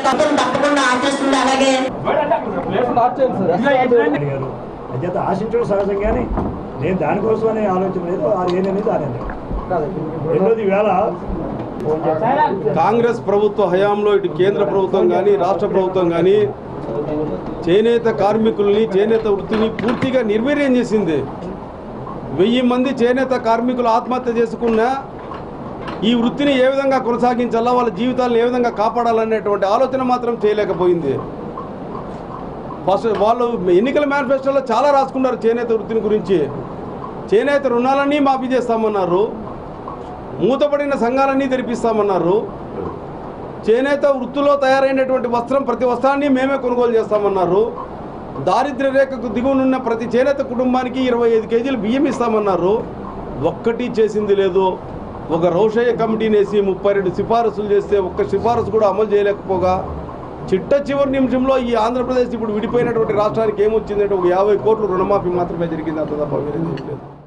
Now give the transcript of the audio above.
తప్పకుండా ఆశిస్తుంది. అలాగే అధ్యత ఆశించడం సహజంగానే నేను దానికోసమనే ఆలోచన లేదు. అది ఏనేది అనే రెండోది వేళ కాంగ్రెస్ ప్రభుత్వ హయాంలో ఇటు కేంద్ర ప్రభుత్వం కానీ రాష్ట్ర ప్రభుత్వం కానీ చేనేత కార్మికుల్ని చేనేత వృత్తిని పూర్తిగా నిర్వీర్యం చేసింది. 1000 మంది చేనేత కార్మికులు ఆత్మహత్య చేసుకున్న ఈ వృత్తిని ఏ విధంగా కొనసాగించాలా, వాళ్ళ జీవితాలను ఏ విధంగా కాపాడాలనేటువంటి ఆలోచన మాత్రం చేయలేకపోయింది. ఫస్ట్ వాళ్ళు ఎన్నికల మేనిఫెస్టోలో చాలా రాసుకున్నారు చేనేత వృత్తిని గురించి. చేనేత రుణాలన్నీ మాఫీ చేస్తామన్నారు, మూతపడిన సంఘాలన్నీ తెరిపిస్తామన్నారు, చేనేత వృత్తిలో తయారైనటువంటి వస్త్రం ప్రతి వస్త్రాన్ని మేమే కొనుగోలు చేస్తామన్నారు, దారిద్ర్య రేఖకు దిగువనున్న ప్రతి చేనేత కుటుంబానికి 25 కేజీలు బియ్యం ఇస్తామన్నారు. ఒక్కటి చేసింది లేదు. ఒక రోషయ్య కమిటీని వేసి 32 సిఫారసులు చేస్తే ఒక్క సిఫారసు కూడా అమలు చేయలేకపోగా చిట్ట చివరి నిమిషంలో ఈ ఆంధ్రప్రదేశ్ ఇప్పుడు విడిపోయినటువంటి రాష్ట్రానికి ఏమొచ్చిందంటే ఒక 50 కోట్ల రుణమాఫీ మాత్రమే జరిగింది. అంత తప్ప వేరేది లేదు.